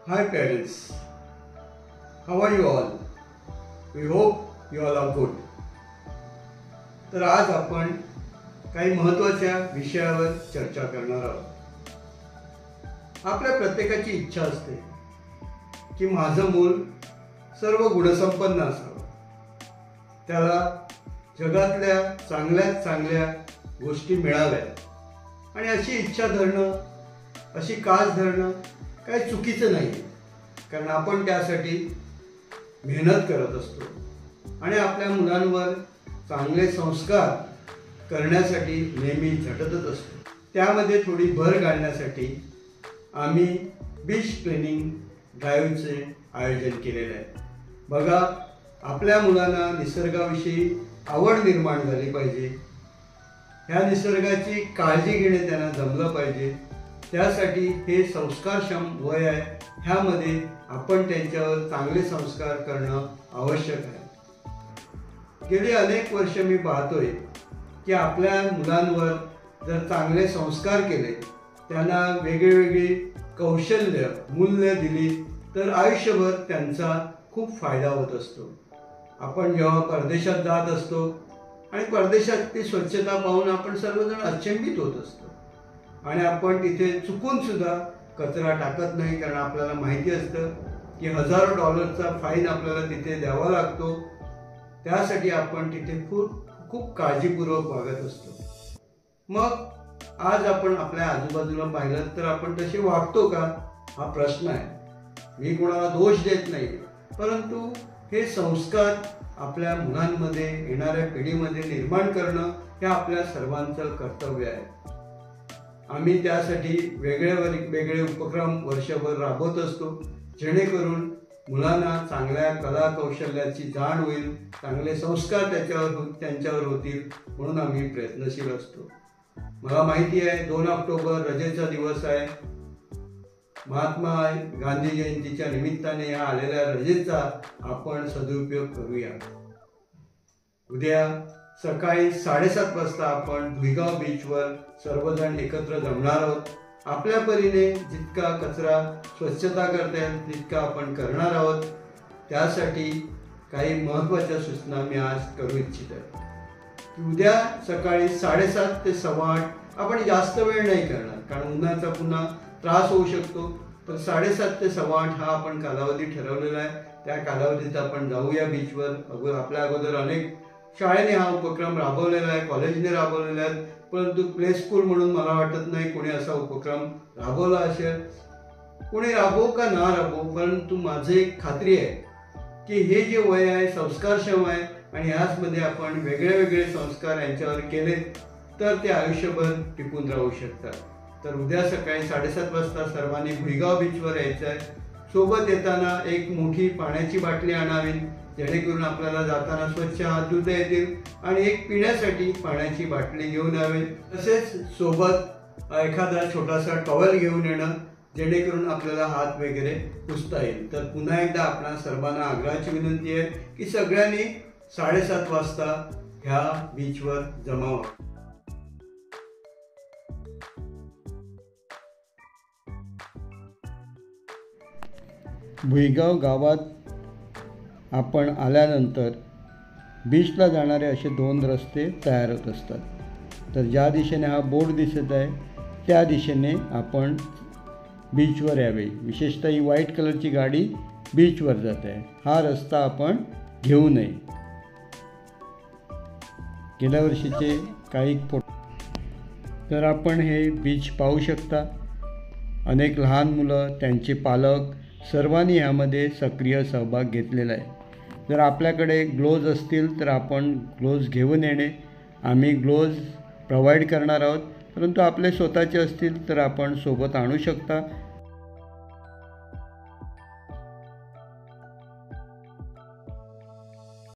Hi parents, how are you all? We hope you all are good. तर आज आपण काही महत्त्वाच्या विषयावर चर्चा करणार आहोत. आपल्या प्रत्येकाची इच्छा असते की माझं मूल सर्व गुणसंपन्न असावं. त्याला जगातल्या चांगल्यात चांगल्या गोष्टी मिळाव्यात आणि अशी इच्छा धरणं, अशी कास धरणं काही चुकीचं नाही, कारण आपण त्यासाठी मेहनत करत असतो आणि आपल्या मुलांवर चांगले संस्कार करण्यासाठी नेहमी झटतच असतो. त्यामध्ये थोडी भर घालण्यासाठी आम्ही बीच क्लीनिंग ड्राईव्हचे आयोजन केलेलं आहे. बघा, आपल्या मुलांना निसर्गाविषयी आवड निर्माण झाली पाहिजे, ह्या निसर्गाची काळजी घेणे त्यांना जमलं पाहिजे. त्यासाठी हे संस्कारक्षम वय आहे, ह्यामध्ये आपण त्यांच्यावर चांगले संस्कार करणं आवश्यक आहे. गेली अनेक वर्ष मी पाहतोय की आपल्या मुलांवर जर चांगले संस्कार केले, त्यांना वेगळेवेगळी कौशल्य मूल्य दिली तर आयुष्यभर त्यांचा खूप फायदा होत असतो. आपण जेव्हा परदेशात जात असतो आणि परदेशातली स्वच्छता पाहून आपण सर्वजण अचंबित होत असतो आणि आपण तिथे चुकून सुद्धा कचरा टाकत नाही, कारण आपल्याला माहिती असतं की हजारो डॉलरचा फाईन आपल्याला तिथे द्यावा लागतो. त्यासाठी आपण तिथे खूप काळजीपूर्वक वागत असतो. मग आज आपण आपल्या आजूबाजूला पाहिलं तर आपण तसे वागतो का, हा प्रश्न आहे. मी कोणाला दोष देत नाही, परंतु हे संस्कार आपल्या मुलांमध्ये, येणाऱ्या पिढीमध्ये निर्माण करणं हे आपल्या सर्वांचं कर्तव्य आहे. आम्ही त्यासाठी वेगळे उपक्रम वर्षभर राबवत असतो, जेणेकरून मुलांना चांगल्या कला कौशल्याची जाण होईल, चांगले संस्कार त्यांच्यावर होतील, म्हणून आम्ही प्रयत्नशील असतो. मला माहिती आहे 2 ऑक्टोबर रजेचा दिवस आहे. महात्मा गांधी जयंतीच्या निमित्ताने या आलेल्या रजेचा आपण सदुपयोग करूया. उद्या सकाळी 7:30 वाजता आपण भुईगाव बीचवर सर्वजण एकत्र जमणार आहोत. आपल्या परीने जितका कचरा स्वच्छता करता येईल तितका आपण करणार आहोत. त्यासाठी काही महत्त्वाच्या सूचना मी आज करू इच्छित आहे की उद्या सकाळी 7:30 ते 8:15 आपण जास्त वेळ नाही करणार, कारण उन्हाचा पुन्हा त्रास होऊ शकतो. तर 7:30 ते 8:15 हा आपण कालावधी ठरवलेला आहे. त्या कालावधीत आपण जाऊया बीचवर. आपल्या अगोदर अनेक शाळेने हा उपक्रम राबवलेला आहे, कॉलेजने राबवलेला आहे, परंतु प्ले स्कूल म्हणून मला वाटत नाही कोणी असा उपक्रम राबवला असेल. कोणी राबवो का ना राबवो, परंतु माझी एक खात्री आहे की हे जे वय आहे संस्कारक्षम आहे आणि ह्याचमध्ये आपण वेगळे संस्कार यांच्यावर केले तर ते आयुष्यभर टिकून राहू शकतात. तर उद्या सकाळी 7:30 वाजता सर्वांनी भुईगाव बीचवर यायचं आहे. सोबत येताना एक मोठी पाण्याची बाटली आणावी, जेणेकरून आपल्याला जाताना स्वच्छ हात धुता येतील, आणि एक पिण्यासाठी पाण्याची बाटली घेऊन यावी. तसेच सोबत एखादा छोटासा टॉवेल घेऊन येणं, जेणेकरून आपल्याला हात वगैरे पुसता येईल. तर पुन्हा एकदा आपणा सर्वांना आग्रहाची विनंती आहे की सगळ्यांनी 7:30 वाजता ह्या बीचवर जमावं. भुईगाव गावात आपण आल्यानंतर बीचला जाणारे असे 2 रस्ते तयार होत असतात. तर ज्या दिशेने हा बोर्ड दिसत आहे त्या दिशेने आपण बीचवर यावे. विशेषतः ही व्हाईट कलरची गाडी बीचवर जात आहे, हा रस्ता आपण घेऊ नये. गेल्या वर्षीचे काही फोटो तर आपण हे बीच पाहू शकता. अनेक लहान मुलं, त्यांचे पालक सर्वांनी यामध्ये सक्रिय सहभाग घेतलेला आहे. जर आपल्याकडे ग्लोव्ज असतील तर आपण ग्लोव्ज घेऊन येणे. आम्ही ग्लोव्ज प्रोव्हाइड करणार आहोत, परंतु आपले स्वतःचे असतील तर आपण सोबत आणू शकता.